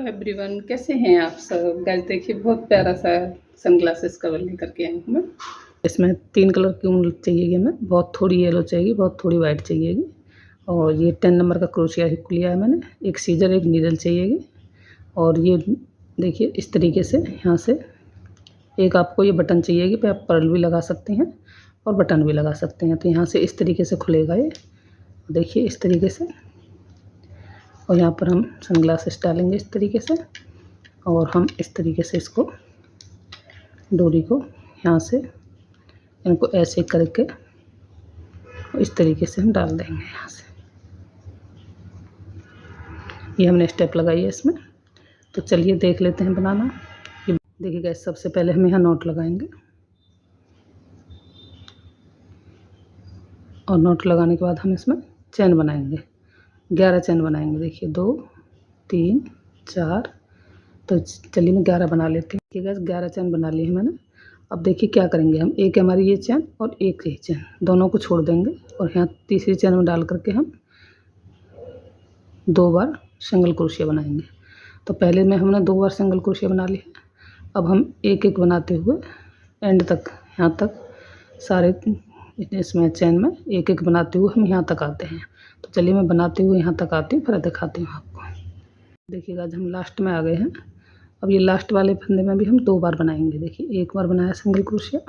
Everyone, कैसे हैं आप सब। गाइस देखिए, बहुत प्यारा सा सनग्लासेस कवर लेकर के आई हूँ मैं। इसमें 3 कलर की ऊन चाहिएगी हमें, बहुत थोड़ी येलो चाहिए, बहुत थोड़ी वाइट चाहिएगी। और ये 10 नंबर का क्रोशिया हुक लिया है मैंने। एक सीजर, एक नीडल चाहिएगी। और ये देखिए इस तरीके से यहाँ से एक आपको ये बटन चाहिएगी, पे आप पर्ल भी लगा सकते हैं और बटन भी लगा सकते हैं। तो यहाँ से इस तरीके से खुलेगा ये, देखिए इस तरीके से। और यहाँ पर हम सनग्लासेस डालेंगे इस तरीके से, और हम इस तरीके से इसको डोरी को यहाँ से इनको ऐसे करके इस तरीके से हम डाल देंगे यहाँ से। ये हमने स्टेप लगाई है इसमें। तो चलिए देख लेते हैं बनाना। ये देखिएगा, सबसे पहले हम यहाँ नॉट लगाएंगे, और नॉट लगाने के बाद हम इसमें चैन बनाएंगे। 11 चैन बनाएंगे। देखिए 2 3 4, तो चलिए मैं 11 बना लेती हूँ। ठीक है, 11 चैन बना ली है मैंने। अब देखिए क्या करेंगे हम, एक हमारी ये चैन और एक ये चैन, दोनों को छोड़ देंगे और यहाँ तीसरी चैन में डाल करके हम 2 बार सिंगल क्रोशिया बनाएंगे। तो पहले में हमने 2 बार सिंगल क्रोशिया बना ली है। अब हम एक एक बनाते हुए एंड तक, यहाँ तक सारे इसमें चैन में एक एक बनाते हुए हम यहाँ तक आते हैं। तो चलिए मैं बनाते हुए यहाँ तक आती हूँ, फिर दिखाती हूँ आपको। देखिएगा आज हम लास्ट में आ गए हैं। अब ये लास्ट वाले फंदे में भी हम 2 बार बनाएंगे। देखिए एक बार बनाया सिंगल क्रोशिया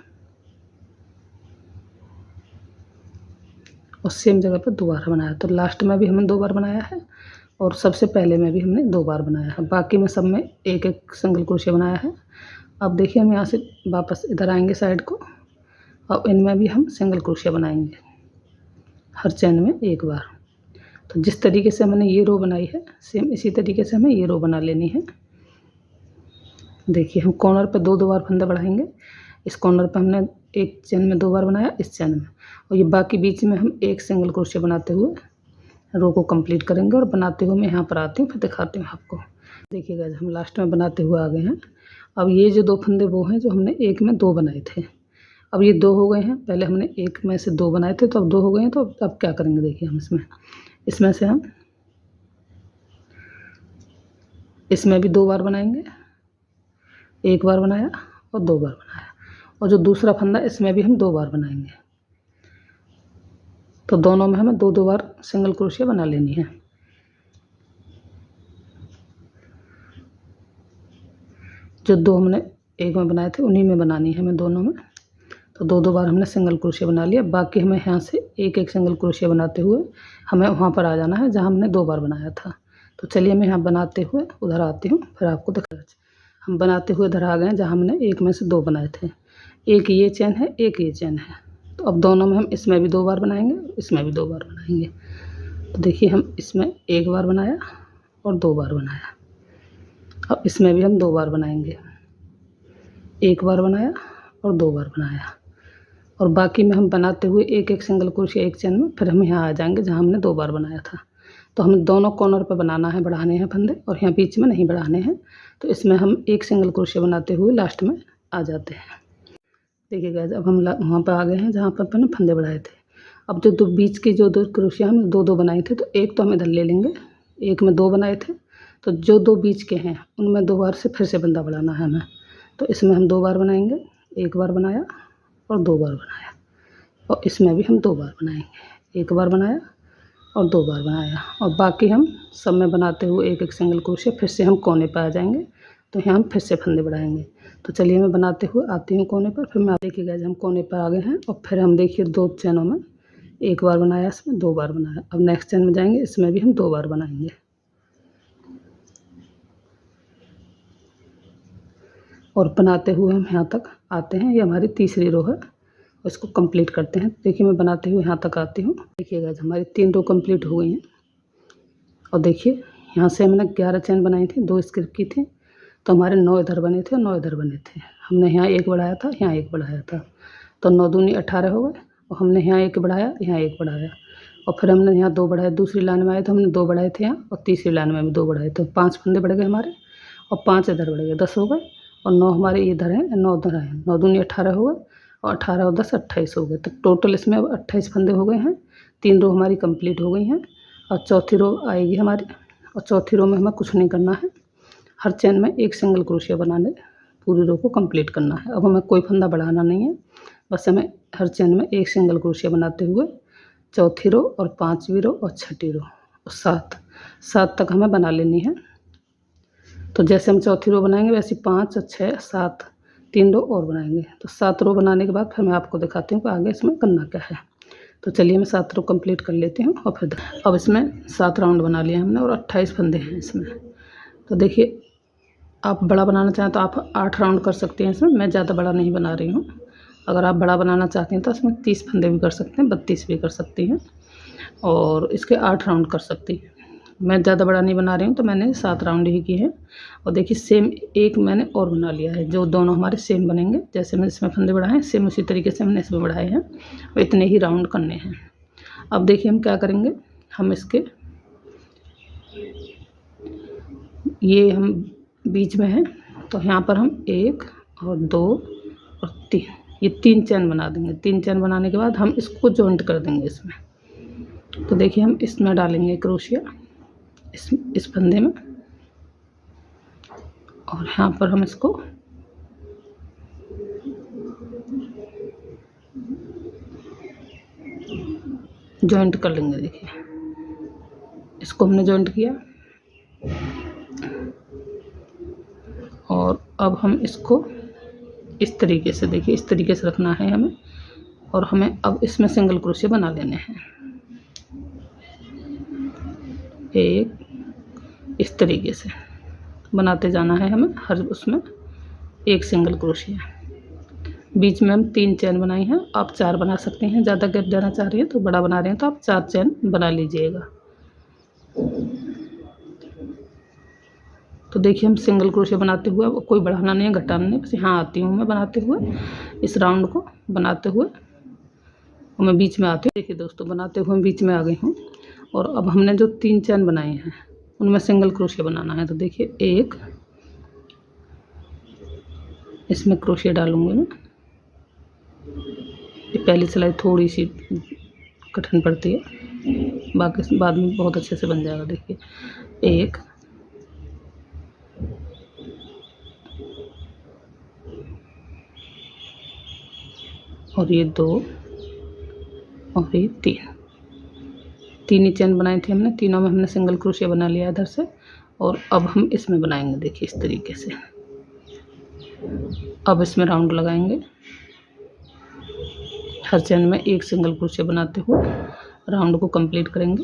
और सेम जगह पर दोबारा बनाया। तो लास्ट में भी हमने 2 बार बनाया है और सबसे पहले में भी हमने 2 बार बनाया है। बाकी में सब में एक एक सिंगल क्रोशिया बनाया है। अब देखिए हम यहाँ से वापस इधर आएंगे साइड को, और इनमें भी हम सिंगल क्रोशिया बनाएंगे हर चैन में एक बार। तो जिस तरीके से हमने ये रो बनाई है, सेम इसी तरीके से हमें ये रो बना लेनी है। देखिए हम कॉर्नर पे 2 बार फंदे बढ़ाएंगे। इस कॉर्नर पे हमने एक चैन में 2 बार बनाया, इस चैन में, और ये बाकी बीच में हम एक सिंगल क्रोशिया बनाते हुए रो को कंप्लीट करेंगे। और बनाते हुए मैं यहाँ पर आती हूँ, फिर दिखाती हूँ आपको। देखिएगा हम लास्ट में बनाते हुए आ गए हैं। अब ये जो 2 फंदे वो हैं जो हमने एक में 2 बनाए थे। अब ये 2 हो गए हैं, पहले हमने एक में से 2 बनाए थे, तो अब 2 हो गए हैं। तो अब क्या करेंगे, देखिए हम इसमें से हम इसमें भी 2 बार बनाएंगे। एक बार बनाया और 2 बार बनाया, और जो दूसरा फंदा इसमें भी हम 2 बार बनाएंगे। तो दोनों में हमें 2 बार सिंगल क्रोशिया बना लेनी है। जो 2 हमने एक में बनाए थे उन्हीं में बनानी है हमें दोनों में। तो 2 बार हमने सिंगल क्रोशिया बना लिया। बाकी हमें यहाँ से एक एक सिंगल क्रोशिया बनाते हुए हमें वहाँ पर आ जाना है जहाँ हमने 2 बार बनाया था। तो चलिए मैं यहाँ बनाते हुए उधर आती हूँ, फिर आपको दिखा। हम बनाते हुए इधर आ गए हैं जहाँ हमने एक में से 2 बनाए थे। एक ये चैन है, एक ये चैन है। तो अब दोनों में हम इसमें भी 2 बार बनाएंगे, इसमें भी 2 बार बनाएंगे। तो देखिए हम इसमें 1 बार बनाया और 2 बार बनाया। अब इसमें भी हम 2 बार बनाएंगे, 1 बार बनाया और 2 बार बनाया। और बाकी में हम बनाते हुए एक एक सिंगल क्रोशिया एक चैन में, फिर हम यहाँ आ जाएंगे जहाँ हमने 2 बार बनाया था। तो हमें दोनों कॉर्नर पर बनाना है, बढ़ाने हैं फंदे, और यहाँ बीच में नहीं बढ़ाने हैं। तो इसमें हम एक सिंगल क्रोशिया बनाते हुए लास्ट में आ जाते हैं। देखिए गाइस, अब हम वहाँ पर आ गए हैं जहाँ पर मैंने फंदे बढ़ाए थे। अब जो 2 बीच की जो 2 क्रोशिया हमने 2 बनाए थे, तो एक तो हम इधर ले लेंगे। एक में 2 बनाए थे, तो जो 2 बीच के हैं उनमें 2 बार से फिर से फंदा बढ़ाना है हमें। तो इसमें हम 2 बार बनाएंगे, 1 बार बनाया और 2 बार बनाया। और इसमें भी हम 2 बार बनाएंगे, 1 बार बनाया और 2 बार बनाया। और बाकी हम सब में बनाते हुए एक एक सिंगल क्रोशिया, फिर से हम कोने पर आ जाएंगे। तो यहाँ हम फिर से फंदे बढ़ाएंगे। तो चलिए मैं बनाते हुए आती हूँ कोने पर, फिर मैं देखिएगा हम कोने पर आ गए हैं। और फिर हम देखिए 2 चैनों में 1 बार बनाया, इसमें 2 बार बनाया। अब नेक्स्ट चैन में जाएंगे, इसमें भी हम 2 बार बनाएंगे। और बनाते हुए हम यहाँ तक आते हैं। ये हमारी तीसरी रो है, इसको कंप्लीट करते हैं। देखिए मैं बनाते हुए यहाँ तक आती हूँ। देखिएगा हमारी 3 रो कंप्लीट हो गई हैं। और देखिए यहाँ से हमने 11 चैन बनाई थी, 2 स्किप की थी, तो हमारे 9 इधर बने थे, 9 इधर बने थे। हमने यहाँ 1 बढ़ाया था, यहाँ 1 बढ़ाया था, तो 9 दूनी 18 हो गए। और हमने यहाँ 1 बढ़ाया, यहाँ 1 बढ़ाया, और फिर हमने यहाँ 2 बढ़ाए। दूसरी लाइन में आए तो हमने 2 बढ़ाए थे यहाँ, और तीसरी लाइन में भी 2 बढ़ाए। तो 5 फंदे बढ़ गए हमारे, और 5 इधर बढ़ गए, 10 हो गए। और 9 हमारे इधर हैं, 9 उधर हैं। 9 दूनी 18 हो गए, और 18 और 10 28 हो गए। तो टोटल इसमें अब 28 फंदे हो गए हैं। 3 रो हमारी कंप्लीट हो गई हैं। और चौथी रो आएगी हमारी, और चौथी रो में हमें कुछ नहीं करना है। हर चेन में एक सिंगल क्रोशिया बनाने पूरी रो को कंप्लीट करना है। अब हमें कोई फंदा बढ़ाना नहीं है, बस हमें हर चेन में एक सिंगल क्रोशिया बनाते हुए चौथी रो और पांचवी रो और छठी रो और सात तक हमें बना लेनी है। तो जैसे हम चौथी रो बनाएंगे वैसे 5 और 6 7 3 रो और बनाएंगे। तो 7 रो बनाने के बाद फिर मैं आपको दिखाती हूँ कि आगे इसमें करना क्या है। तो चलिए मैं 7 रो कंप्लीट कर लेती हूँ और फिर अब इसमें 7 राउंड बना लिए हमने और 28 फंदे हैं इसमें। तो देखिए, आप बड़ा बनाना चाहें तो आप 8 राउंड कर सकते हैं इसमें। मैं ज़्यादा बड़ा नहीं बना रही हूँ। अगर आप बड़ा बनाना चाहते हैं तो इसमें 30 फंदे भी कर सकते हैं, 32 भी कर सकती हैं और इसके 8 राउंड कर सकती हैं। मैं ज़्यादा बड़ा नहीं बना रही हूँ तो मैंने 7 राउंड ही किए हैं। और देखिए, सेम एक मैंने और बना लिया है, जो दोनों हमारे सेम बनेंगे। जैसे मैंने इसमें फंदे बढ़ाए हैं सेम उसी तरीके से हमने इसमें बढ़ाए हैं और इतने ही राउंड करने हैं। अब देखिए हम क्या करेंगे, हम इसके ये हम बीच में हैं तो यहाँ पर हम 1 और 2 और 3 ये 3 चैन बना देंगे। 3 चैन बनाने के बाद हम इसको जॉइंट कर देंगे इसमें। तो देखिए हम इसमें डालेंगे क्रोशिया इस फंदे में और यहाँ पर हम इसको जॉइंट कर लेंगे। देखिए, इसको हमने जॉइंट किया और अब हम इसको इस तरीके से, देखिए इस तरीके से रखना है हमें और हमें अब इसमें सिंगल क्रोशिया बना लेने हैं। एक इस तरीके से बनाते जाना है हमें, हर उसमें एक सिंगल क्रोशिया। बीच में हम 3 चैन बनाई हैं, आप 4 बना सकते हैं। ज़्यादा गैप देना चाह रही हैं तो बड़ा बना रहे हैं तो आप 4 चैन बना लीजिएगा। तो देखिए हम सिंगल क्रोशिया बनाते हुए, कोई बढ़ाना नहीं है घटाना नहीं, बस यहाँ आती हूँ मैं बनाते हुए, इस राउंड को बनाते हुए और मैं बीच में आती हूँ। देखिए दोस्तों, बनाते हुए मैं बीच में आ गई हूँ और अब हमने जो 3 चैन बनाए हैं उनमें सिंगल क्रोशिया बनाना है। तो देखिए, एक इसमें क्रोशिया डालूंगी मैं। ये पहली सिलाई थोड़ी सी कठिन पड़ती है, बाकी बाद में बहुत अच्छे से बन जाएगा। देखिए, एक और ये 2 और ये 3 ही चैन बनाए थे हमने। तीनों में हमने सिंगल क्रोशिया बना लिया इधर से और अब हम इसमें बनाएंगे। देखिए इस तरीके से अब इसमें राउंड लगाएंगे, हर चैन में एक सिंगल क्रोशिया बनाते हुए राउंड को कंप्लीट करेंगे।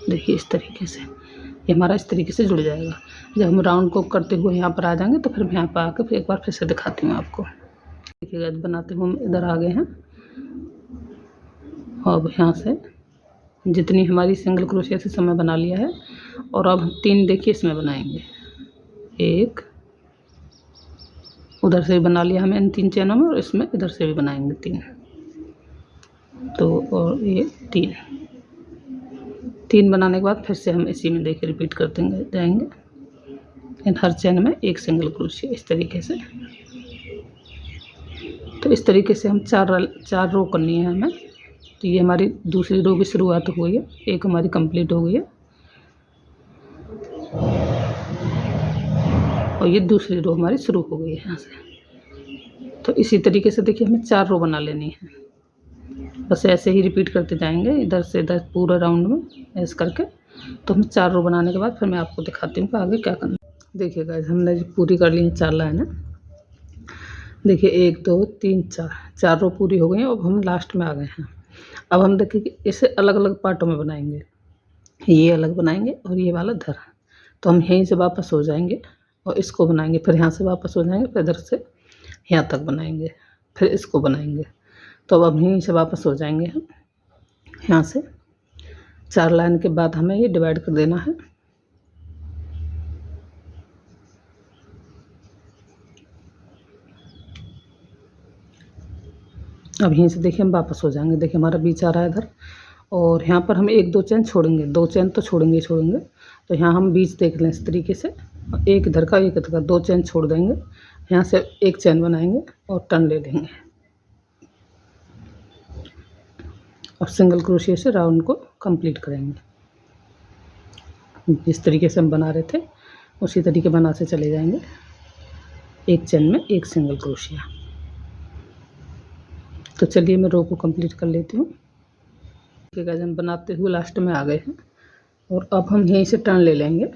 देखिए इस तरीके से ये हमारा इस तरीके से जुड़ जाएगा। जब हम राउंड को करते हुए यहाँ पर आ जाएंगे तो फिर यहाँ पर आकर फिर एक बार फिर से दिखाती हूँ आपको। देखिएगा, बनाते हुए हम इधर आ गए हैं। अब यहाँ से जितनी हमारी सिंगल क्रोशिया से समय बना लिया है और अब 3 देखिए इसमें बनाएंगे। एक उधर से भी बना लिया हमें इन 3 चैनों में और इसमें इधर से भी बनाएंगे 3। तो और ये 3 बनाने के बाद फिर से हम इसी में देखिए रिपीट करते जाएंगे। इन हर चैन में एक सिंगल क्रोशिया इस तरीके से। तो इस तरीके से हम 4 रो करनी है हमें। तो ये हमारी दूसरी रो की शुरुआत हो गई है, एक हमारी कंप्लीट हो गई है और ये दूसरी रो हमारी शुरू हो गई है यहाँ से। तो इसी तरीके से देखिए हमें 4 रो बना लेनी है। बस ऐसे ही रिपीट करते जाएंगे इधर से इधर पूरे राउंड में ऐसे करके। तो हम 4 रो बनाने के बाद फिर मैं आपको दिखाती हूँ कि आगे क्या करना है। देखिए गाइस, हमने पूरी कर ली है 4 लाइनें। देखिए 1 2 3 4 रो पूरी हो गई हैं। अब हम लास्ट में आ गए हैं। अब हम देखिए कि इसे अलग अलग पार्टों में बनाएंगे, ये अलग बनाएंगे और ये वाला धर। तो हम यहीं से वापस हो जाएंगे और इसको बनाएंगे, फिर यहाँ से वापस हो जाएंगे, फिर इधर से यहाँ तक बनाएंगे, फिर इसको बनाएंगे। तो अब यहीं से वापस हो जाएंगे हम यहाँ से। 4 लाइन के बाद हमें ये डिवाइड कर देना है। अब यहीं से देखिए हम वापस हो जाएंगे। देखिए हमारा बीच आ रहा है इधर और यहाँ पर हम 1 2 चैन छोड़ेंगे, 2 चैन तो छोड़ेंगे ही छोड़ेंगे। तो यहाँ हम बीच देख लें इस तरीके से, एक इधर का एक इधर का, 2 चैन छोड़ देंगे, यहाँ से एक चैन बनाएंगे और टर्न ले लेंगे और सिंगल क्रोशिया से राउंड को कंप्लीट करेंगे। जिस तरीके से हम बना रहे थे उसी तरीके बनाते चले जाएंगे। एक चेन में एक सिंगल क्रोशिया। तो चलिए मैं रो को कंप्लीट कर लेती हूँ। ठीक है, हम बनाते हुए लास्ट में आ गए हैं और अब हम यहीं से टर्न ले लेंगे।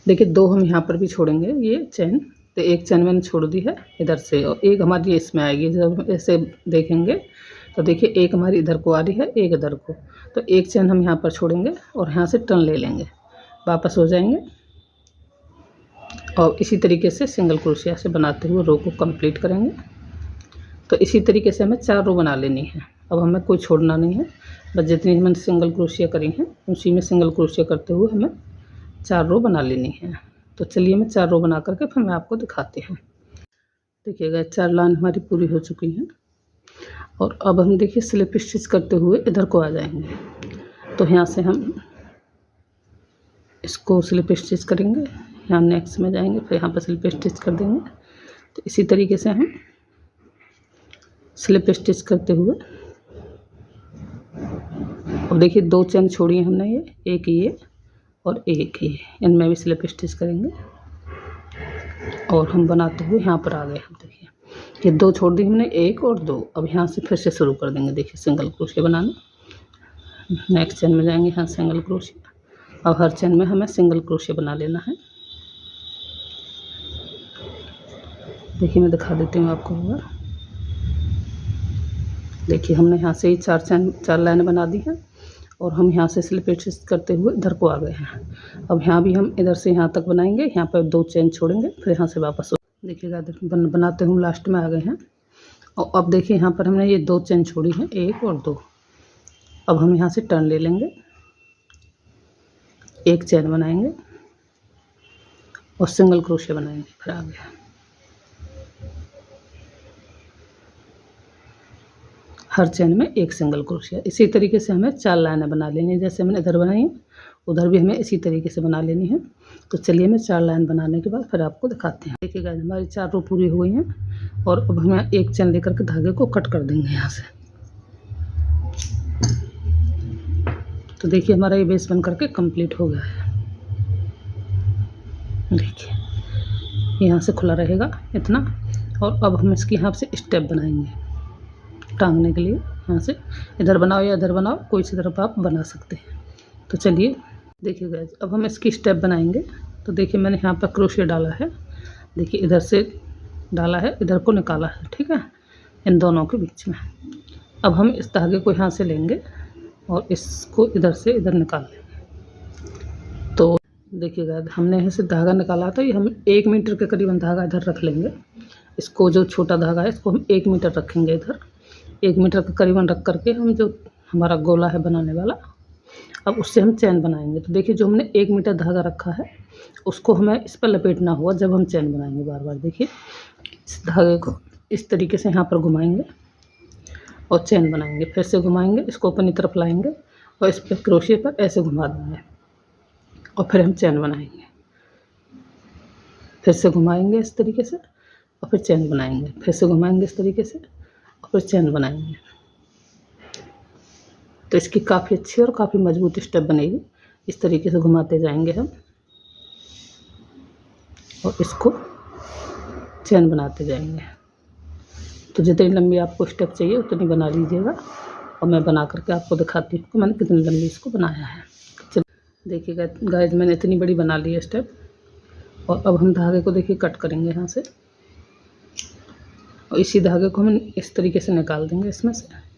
देखिए 2 हम यहाँ पर भी छोड़ेंगे ये चेन, तो एक चेन मैंने छोड़ दी है इधर से और एक हमारी इसमें आएगी। जब हम ऐसे देखेंगे तो देखिए एक हमारी इधर को आ रही है, एक इधर को, तो एक चेन हम यहाँ पर छोड़ेंगे और यहाँ से टर्न ले लेंगे, वापस हो जाएंगे और इसी तरीके से सिंगल क्रोशिया से बनाते हुए रो को कंप्लीट करेंगे। तो इसी तरीके से हमें 4 रो बना लेनी है। अब हमें कोई छोड़ना नहीं है, बस जितनी मैंने सिंगल क्रोशिया करी हैं उसी में सिंगल क्रोशिया करते हुए हमें 4 रो बना लेनी है। तो चलिए मैं 4 रो बना करके फिर मैं आपको दिखाती हूँ। देखिएगा 4 लाइन हमारी पूरी हो चुकी हैं और अब हम देखिए स्लिप स्टिच करते हुए इधर को आ जाएंगे। तो यहाँ से हम इसको स्लिप स्टिच करेंगे, यहाँ नेक्स्ट में जाएंगे, फिर यहाँ पर स्लिप स्टिच कर देंगे। तो इसी तरीके से हम स्लिप स्टिच करते हुए, और देखिए 2 चेन छोड़ी हैं हमने, ये और एक ये, इनमें भी स्लिप स्टिच करेंगे और हम बनाते हुए यहाँ पर आ गए। हम देखिए ये 2 छोड़ दी हमने, 1 और 2। अब यहाँ से फिर से शुरू कर देंगे। देखिए सिंगल क्रोशिया बनाना, नेक्स्ट चेन में जाएंगे, यहाँ सिंगल क्रोशिया। अब हर चेन में हमें सिंगल क्रोशिया बना लेना है। देखिए मैं दिखा देती हूँ आपको। देखिए हमने यहाँ से ही 4 लाइनें बना दी हैं और हम यहाँ से स्लिप स्टिच करते हुए इधर को आ गए हैं। अब यहाँ भी हम इधर से यहाँ तक बनाएंगे, यहाँ पर 2 चेन छोड़ेंगे, फिर यहाँ से वापस देखिएगा बनाते हुए लास्ट में आ गए हैं। और अब देखिए यहाँ पर हमने ये 2 चेन छोड़ी हैं, 1 और 2। अब हम यहाँ से टर्न ले लेंगे, एक चेन बनाएंगे और सिंगल क्रोशिया बनाएंगे, फिर आ गया। हर चेन में एक सिंगल क्रोशिया। इसी तरीके से हमें 4 लाइनें बना लेनी है, जैसे मैंने इधर बनाई है उधर भी हमें इसी तरीके से बना लेनी है। तो चलिए मैं 4 लाइन बनाने के बाद फिर आपको दिखाते हैं। देखिएगा हमारी 4 रो पूरी हो गई हैं और अब हमें एक चेन लेकर के धागे को कट कर देंगे यहाँ से। तो देखिए हमारा ये बेस बन करके कंप्लीट हो गया है। देखिए यहाँ से खुला रहेगा इतना, और अब हम इसकी यहाँ से स्टेप बनाएंगे टांगने के लिए। यहाँ से इधर बनाओ या इधर बनाओ, कोई सी तरफ आप बना सकते हैं। तो चलिए देखिएगा अब हम इसकी स्टेप बनाएंगे। तो देखिए मैंने यहाँ पर क्रोशिया डाला है, देखिए इधर से डाला है, इधर को निकाला है, ठीक है, इन दोनों के बीच में। अब हम इस धागे को यहाँ से लेंगे और इसको इधर से इधर निकाल लेंगे। तो देखिएगा हमने यहाँ से धागा निकाला था, ये हम 1 मीटर के करीबन धागा इधर रख लेंगे। इसको जो छोटा धागा है इसको हम 1 मीटर रखेंगे इधर, 1 मीटर के करीबन रख करके हम जो हमारा गोला है बनाने वाला, अब उससे हम चैन बनाएंगे। तो देखिए जो हमने 1 मीटर धागा रखा है उसको हमें इस पर लपेटना होगा जब हम चैन बनाएंगे। बार बार देखिए इस धागे को इस तरीके से यहाँ पर घुमाएंगे और चैन बनाएंगे, फिर से घुमाएंगे, इसको अपनी तरफ लाएंगे और इस पर क्रोशिया पर ऐसे घुमा देंगे और फिर हम चैन बनाएंगे। फिर से घुमाएंगे इस तरीके से और फिर चैन बनाएंगे, फिर से घुमाएंगे इस तरीके से और फिर चैन बनाएंगे। तो इसकी काफ़ी अच्छी और काफ़ी मजबूत स्टेप बनेगी। इस तरीके से घुमाते जाएंगे हम और इसको चैन बनाते जाएंगे। तो जितनी लंबी आपको स्टेप चाहिए उतनी बना लीजिएगा और मैं बना करके आपको दिखाती हूँ कि मैंने कितनी लंबी इसको बनाया है। चलिए देखिएगा गाइस मैंने इतनी बड़ी बना ली है स्टेप, और अब हम धागे को देखिए कट करेंगे यहाँ से और इसी धागे को हम इस तरीके से निकाल देंगे इसमें से।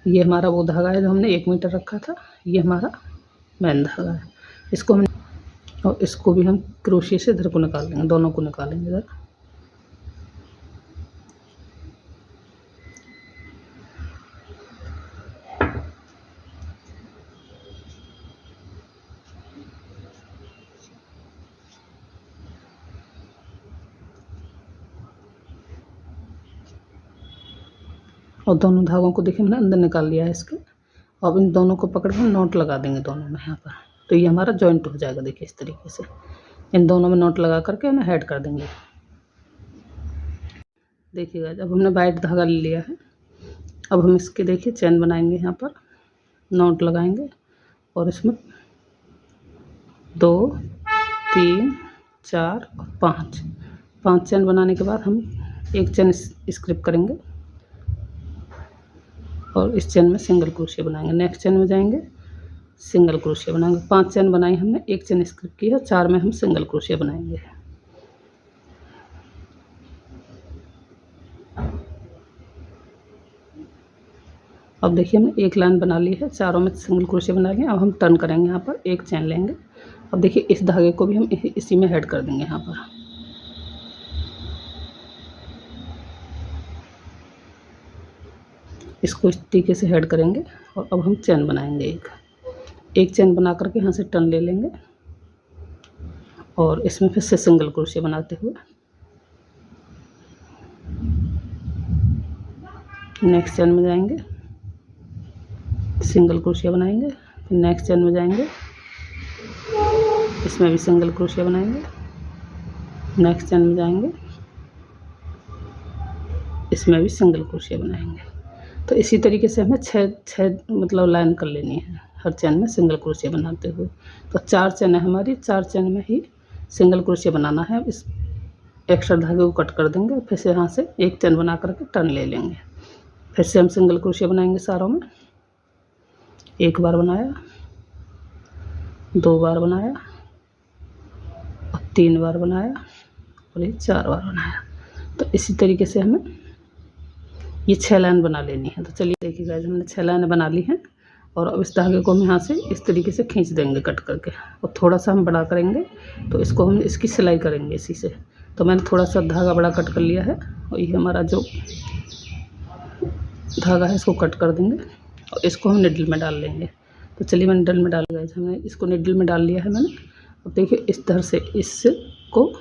ये हमारा वो धागा है जो हमने 1 मीटर रखा था, ये हमारा मेन धागा है। इसको हम और इसको भी हम क्रोशिया से इधर को निकाल देंगे, दोनों को निकालेंगे इधर। और दोनों धागों को देखिए मैंने अंदर निकाल लिया है इसके। अब इन दोनों को पकड़ कर नॉट लगा देंगे दोनों में यहाँ पर, तो ये हमारा जॉइंट हो जाएगा। देखिए इस तरीके से इन दोनों में नॉट लगा करके हमें हेड कर देंगे। देखिएगा जब हमने वाइट धागा ले लिया है, अब हम इसके देखिए चैन बनाएंगे, यहाँ पर नॉट लगाएंगे और इसमें 2 3 4 और 5 चेन बनाने के बाद हम एक चेन स्किप करेंगे और इस चेन में सिंगल क्रोशिया बनाएंगे। नेक्स्ट चेन में जाएंगे, सिंगल क्रोशिया बनाएंगे। 5 चेन बनाई हमने, एक चेन स्किप की है, 4 में हम सिंगल क्रोशिया बनाएंगे। अब देखिए हमने एक लाइन बना ली है, चारों में सिंगल क्रोशिया बना लिया। अब हम टर्न करेंगे, यहाँ पर एक चेन लेंगे। अब देखिए इस धागे को भी हम इसी में ऐड कर देंगे यहाँ पर। इसको इस तरीके से ऐड करेंगे और अब हम चेन बनाएंगे। एक चेन बना करके यहाँ से टर्न ले लेंगे और इसमें फिर से सिंगल क्रोशिया बनाते हुए नेक्स्ट चेन में जाएंगे, सिंगल क्रोशिया बनाएंगे। फिर नेक्स्ट चेन में जाएंगे, इसमें भी सिंगल क्रोशिया बनाएंगे। नेक्स्ट चेन में जाएंगे, इसमें भी सिंगल क्रोशिया बनाएंगे। तो इसी तरीके से हमें छः मतलब लाइन कर लेनी है, हर चेन में सिंगल क्रोशिया बनाते हुए। तो 4 चेन है हमारी, 4 चेन में ही सिंगल क्रोशिया बनाना है। इस एक्स्ट्रा धागे को कट कर देंगे, फिर से यहाँ से एक चेन बना करके टर्न ले लेंगे। फिर से हम सिंगल क्रोशिया बनाएंगे सारों में। एक बार बनाया, 2 बार बनाया और 3 बार बनाया और ये 4 बार बनाया। तो इसी तरीके से हमें ये 6 लाइन बना लेनी है। तो चलिए देखिए गाइस, हमने 6 लाइन बना ली हैं और अब इस धागे को हम यहाँ से इस तरीके से खींच देंगे कट करके, और थोड़ा सा हम बड़ा करेंगे तो इसको हम इसकी सिलाई करेंगे इसी से। तो मैंने थोड़ा सा धागा बड़ा कट कर लिया है और ये हमारा जो धागा है इसको कट कर देंगे और इसको हम निडल में डाल लेंगे। तो चलिए मैं निडल में डाल गया, हमने इसको निडल में डाल लिया है मैंने। अब देखिए इस तरह से इसको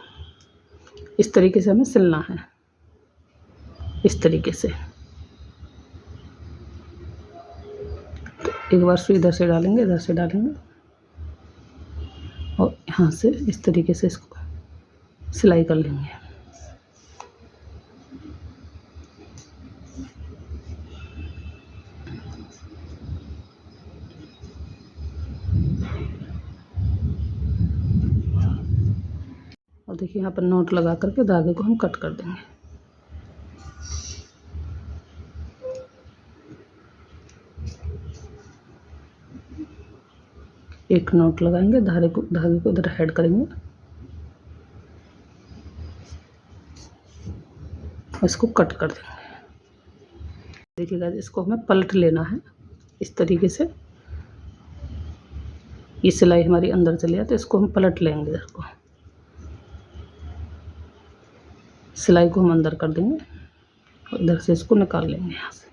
इस तरीके से हमें सिलना है, इस तरीके से। तो एक बार सुई इधर से डालेंगे, इधर से डालेंगे और यहाँ से इस तरीके से इसको सिलाई कर लेंगे। और देखिए यहाँ पर नोट लगा करके धागे को हम कट कर देंगे। एक नोट लगाएंगे, धागे को इधर ऐड करेंगे और इसको कट कर देंगे। देखिएगा इसको हमें पलट लेना है इस तरीके से। ये सिलाई हमारी अंदर चली है तो इसको हम पलट लेंगे, इधर को सिलाई को हम अंदर कर देंगे और इधर से इसको निकाल लेंगे यहाँ से।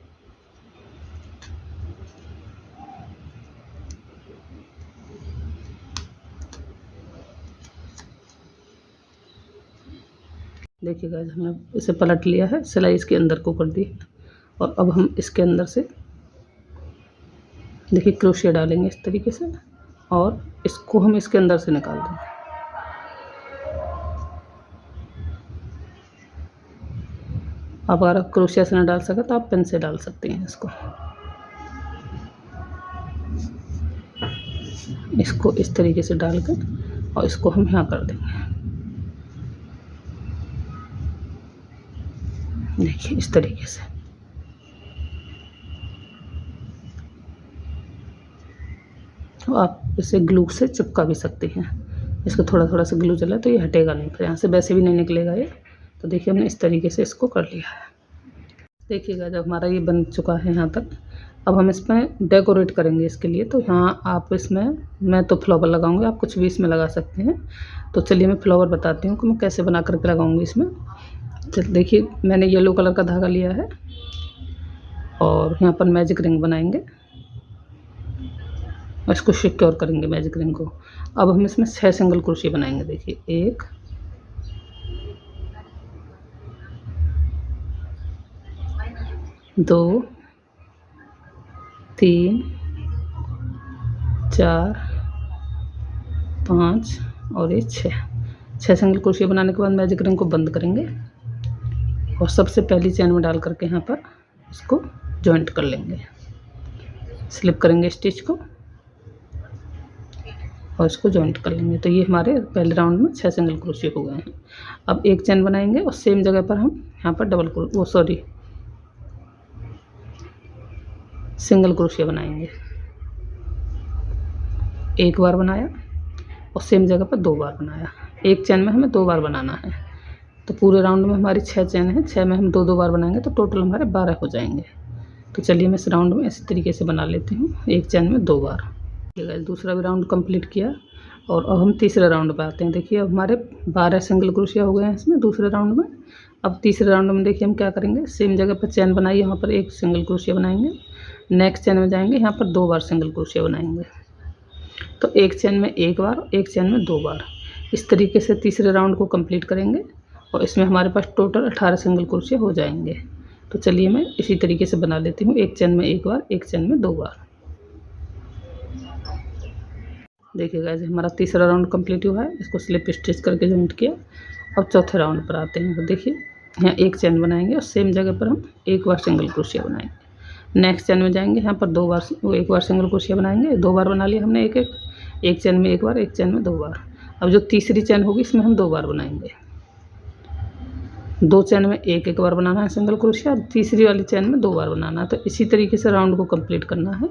देखिएगा हमने इसे पलट लिया है, सिलाई इसके अंदर को कर दी है और अब हम इसके अंदर से देखिए क्रोशिया डालेंगे इस तरीके से और इसको हम इसके अंदर से निकाल देंगे। अब अगर आप क्रोशिया से ना डाल सके तो आप पेन से डाल सकते हैं इसको इस तरीके से डालकर और इसको हम यहाँ कर देंगे। देखिए इस तरीके से। तो आप इसे ग्लू से चिपका भी सकते हैं। इसको थोड़ा थोड़ा सा ग्लू चला तो ये हटेगा नहीं, फिर यहाँ से वैसे भी नहीं निकलेगा ये। तो देखिए हमने इस तरीके से इसको कर लिया है। देखिएगा जब हमारा ये बन चुका है यहाँ तक, अब हम इसमें डेकोरेट करेंगे इसके लिए। तो यहाँ आप इसमें, मैं तो फ्लावर लगाऊंगी, आप कुछ भी इसमें लगा सकते हैं। तो चलिए मैं फ्लावर बताती हूँ कि मैं कैसे बना करके लगाऊंगी इसमें। तो देखिए मैंने येलो कलर का धागा लिया है और यहाँ पर मैजिक रिंग बनाएंगे, इसको सिक्योर करेंगे मैजिक रिंग को। अब हम इसमें 6 सिंगल क्रोशिया बनाएंगे। देखिए 1 2 3 4 5 और ये 6 सिंगल क्रोशिया बनाने के बाद मैजिक रिंग को बंद करेंगे और सबसे पहली चेन में डाल करके यहाँ पर इसको जॉइंट कर लेंगे। स्लिप करेंगे स्टिच को और इसको जॉइंट कर लेंगे। तो ये हमारे पहले राउंड में 6 सिंगल क्रोशिया हो गए हैं। अब एक चेन बनाएंगे और सेम जगह पर हम यहाँ पर सिंगल क्रोशिया बनाएंगे। एक बार बनाया और सेम जगह पर 2 बार बनाया। एक चेन में हमें 2 बार बनाना है। तो पूरे राउंड में हमारी 6 चेन है, 6 में हम 2-2 बार बनाएंगे तो टोटल हमारे 12 हो जाएंगे। तो चलिए मैं इस राउंड में इसी तरीके से बना लेती हूँ, एक चेन में 2 बार। दूसरा भी राउंड कंप्लीट किया और अब हम तीसरे राउंड पे आते हैं। देखिए अब हमारे 12 सिंगल क्रोशिया हो गए हैं इसमें दूसरे राउंड में। अब तीसरे राउंड में देखिए हम क्या करेंगे, सेम जगह पर चेन बनाइए, यहाँ पर एक सिंगल क्रोशिया बनाएंगे। नेक्स्ट चेन में जाएंगे, यहाँ पर 2 बार सिंगल क्रोशिया बनाएंगे। तो एक चेन में 1 बार, एक चेन में 2 बार। इस तरीके से तीसरे राउंड को कंप्लीट करेंगे और इसमें हमारे पास टोटल 18 सिंगल क्रोशिया हो जाएंगे। तो चलिए मैं इसी तरीके से बना लेती हूँ, एक चेन में 1 बार, एक चेन में 2 बार। देखिए गाइस हमारा तीसरा राउंड कंप्लीट हुआ है, इसको स्लिप स्टिच करके जॉइंट किया। अब चौथे राउंड पर आते हैं। तो देखिए यहाँ एक चेन बनाएंगे और सेम जगह पर हम 1 बार सिंगल क्रोशिया बनाएंगे। नेक्स्ट चेन में जाएंगे, यहाँ पर 1 बार सिंगल क्रोशिया बनाएंगे। 2 बार बना लिया हमने, एक चेन में 1 बार, एक चेन में 2 बार। अब जो तीसरी चेन होगी इसमें हम 2 बार बनाएंगे। 2 चेन में एक बार बनाना है सिंगल क्रोशिया, और तीसरी वाली चेन में 2 बार बनाना है। तो इसी तरीके से राउंड को कंप्लीट करना है।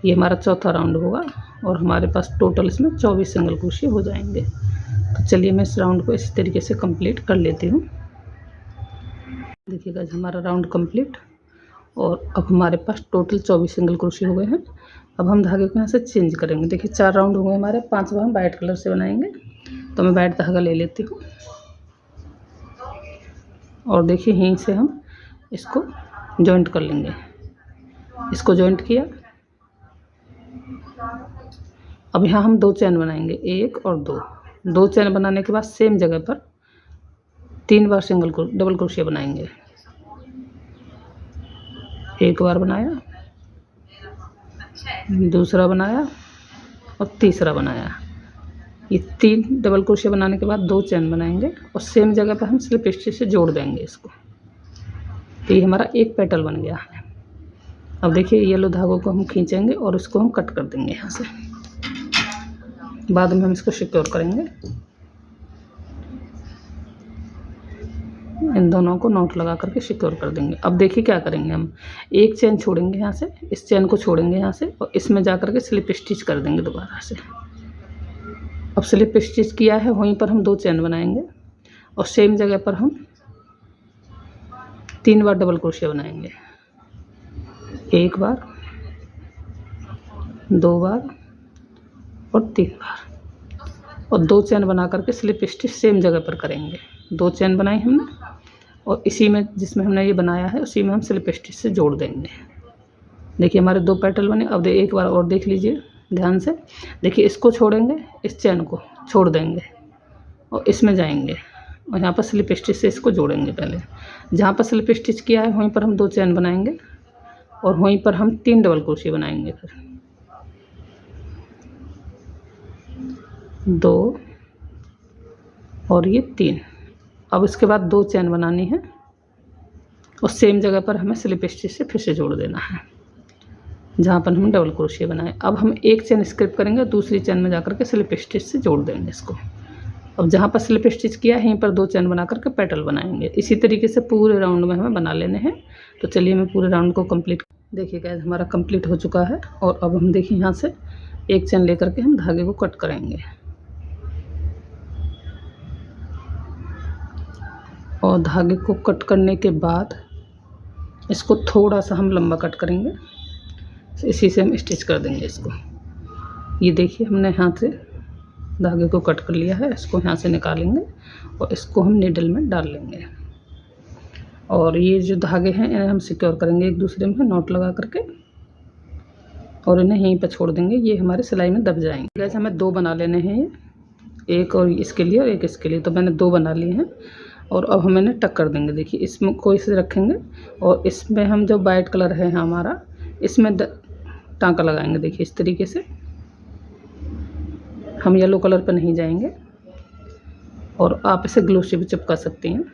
ये हमारा चौथा राउंड होगा और हमारे पास टोटल इसमें 24 सिंगल क्रोशिया हो जाएंगे। तो चलिए मैं इस राउंड को इसी तरीके से कंप्लीट कर लेती हूँ। देखिएगा हमारा राउंड कंप्लीट और अब हमारे पास टोटल 24 सिंगल क्रोशिया हो गए हैं। अब हम धागे को यहाँ से चेंज करेंगे। देखिए 4 राउंड हो गए हमारे, 5वां हम वाइट कलर से बनाएंगे। तो मैं वाइट धागा ले लेती हूँ और देखिए यहीं से हम इसको जॉइंट कर लेंगे। इसको जॉइंट किया। अब यहाँ हम 2 चेन बनाएंगे, 1 और 2। 2 चेन बनाने के बाद सेम जगह पर 3 बार डबल क्रोशिया बनाएंगे। एक बार बनाया, दूसरा बनाया और तीसरा बनाया। ये 3 डबल क्रोशिया बनाने के बाद 2 चेन बनाएंगे और सेम जगह पर हम स्लिप स्टिच से जोड़ देंगे इसको। तो ये हमारा एक पेटल बन गया है। अब देखिए येलो धागों को हम खींचेंगे और इसको हम कट कर देंगे यहाँ से। बाद में हम इसको सिक्योर करेंगे। इन दोनों को नॉट लगा करके सिक्योर कर देंगे। अब देखिए क्या करेंगे, हम एक चेन छोड़ेंगे यहाँ से, इस चेन को छोड़ेंगे यहाँ से और इसमें जा करके स्लिप स्टिच कर देंगे दोबारा से। अब स्लिप स्टिच किया है, वहीं पर हम 2 चेन बनाएंगे और सेम जगह पर हम 3 बार डबल क्रोशिया बनाएंगे। 1 बार, 2 बार और 3 बार, और 2 चेन बना करके स्लिप स्टिच सेम जगह पर करेंगे। 2 चेन बनाई हमने और इसी में जिसमें हमने ये बनाया है उसी में हम स्लिप स्टिच से जोड़ देंगे। देखिए हमारे 2 पेटल बने। अब एक बार और देख लीजिए ध्यान से। देखिए इसको छोड़ेंगे, इस चेन को छोड़ देंगे और इसमें जाएंगे और यहाँ पर स्लिप स्टिच से इसको जोड़ेंगे। पहले जहाँ पर स्लिप स्टिच किया है वहीं पर हम 2 चेन बनाएंगे और वहीं पर हम 3 डबल क्रोशिया बनाएंगे। फिर 2 और ये 3। अब इसके बाद 2 चेन बनानी है और सेम जगह पर हमें स्लिप स्टिच से फिर से जोड़ देना है जहाँ पर हम डबल क्रोशिया बनाए। अब हम एक चेन स्किप करेंगे और दूसरी चेन में जाकर के स्लिप स्टिच से जोड़ देंगे इसको। अब जहाँ पर स्लिप स्टिच किया है यहीं पर 2 चेन बना करके पेटल बनाएंगे। इसी तरीके से पूरे राउंड में हमें बना लेने हैं। तो चलिए मैं पूरे राउंड को कंप्लीट। देखिए गाइस हमारा कंप्लीट हो चुका है और अब हम देखिए यहाँ से एक चेन लेकर के हम धागे को कट करेंगे और धागे को कट करने के बाद इसको थोड़ा सा हम लंबा कट करेंगे। इसी से हम स्टिच कर देंगे इसको। ये देखिए हमने हाथ से धागे को कट कर लिया है। इसको यहाँ से निकालेंगे और इसको हम नीडल में डाल लेंगे और ये जो धागे हैं इन्हें हम सिक्योर करेंगे एक दूसरे में नॉट लगा करके और इन्हें यहीं पर छोड़ देंगे। ये हमारे सिलाई में दब जाएंगे। जैसे हमें 2 बना लेने हैं, ये एक और इसके लिए और एक इसके लिए। तो मैंने 2 बना लिए हैं और अब हम इन्हें टक कर देंगे। देखिए इसमें को इसे रखेंगे और इसमें हम जो वाइट कलर है हमारा, इसमें टाँका लगाएंगे। देखिए इस तरीके से हम येलो कलर पर नहीं जाएंगे और आप इसे ग्लू से भी चिपका सकती हैं।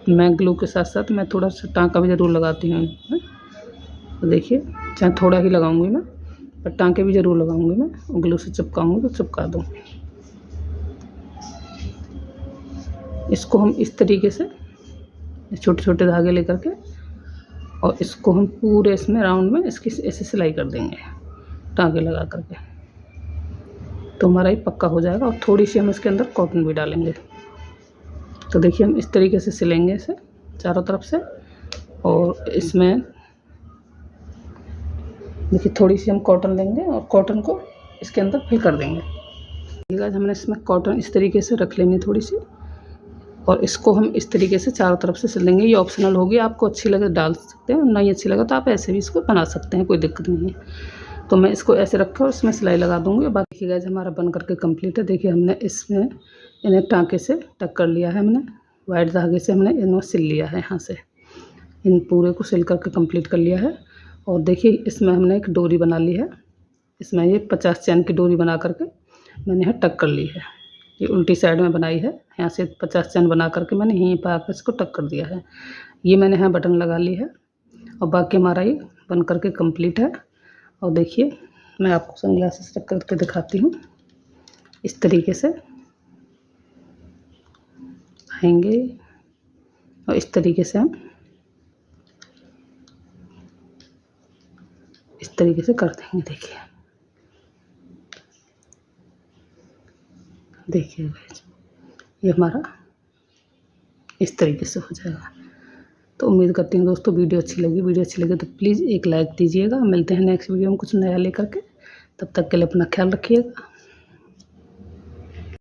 मैं ग्लू के साथ साथ मैं थोड़ा सा टाँका भी ज़रूर लगाती हूँ। तो देखिए चाहे थोड़ा ही लगाऊंगी मैं, पर टाँके भी ज़रूर लगाऊंगी मैं, और ग्लू से चिपकाऊंगी तो चिपका दूँगी। इसको हम इस तरीके से छोटे छोटे धागे लेकर के, और इसको हम पूरे इसमें राउंड में इसकी ऐसे सिलाई कर देंगे टाँके लगा करके, तो हमारा ये पक्का हो जाएगा। और थोड़ी सी हम इसके अंदर कॉटन भी डालेंगे। तो देखिए हम इस तरीके से सिलेंगे इसे चारों तरफ से, और इसमें देखिए थोड़ी सी हम कॉटन लेंगे और कॉटन को इसके अंदर फिल कर देंगे। गाइस हमने इसमें कॉटन इस तरीके से रख लेनी थोड़ी सी, और इसको हम इस तरीके से चारों तरफ से सिलेंगे। ये ऑप्शनल होगी, आपको अच्छी लगे डाल सकते हैं, नहीं अच्छी लगे तो आप ऐसे भी इसको बना सकते हैं, कोई दिक्कत नहीं है। तो मैं इसको ऐसे रख कर और इसमें सिलाई लगा दूँगी। बाकी गाइस हमारा बन करके कंप्लीट है। देखिए हमने इसमें इन्हें टाँके से टक कर लिया है, हमने वाइट धागे से हमने इन्हें सिल लिया है, यहाँ से इन पूरे को सिल करके कंप्लीट कर लिया है। और देखिए इसमें हमने एक डोरी बना ली है, इसमें ये 50 चैन की डोरी बना करके मैंने यहाँ टक कर ली है। ये उल्टी साइड में बनाई है, यहाँ से 50 चैन बना करके मैंने यहीं पर आकर इसको टक कर दिया है। ये मैंने यहाँ बटन लगा ली है, और बाकी हमारा ये बन करके कंप्लीट है। और देखिए मैं आपको सनग्लासेस रख करके दिखाती हूँ। इस तरीके से आएंगे और इस तरीके से हम इस तरीके से कर देंगे। देखिए ये हमारा इस तरीके से हो जाएगा। तो उम्मीद करती हूँ दोस्तों वीडियो अच्छी लगी तो प्लीज़ एक लाइक दीजिएगा। मिलते हैं नेक्स्ट वीडियो में कुछ नया लेकर के, तब तक के लिए अपना ख्याल रखिएगा।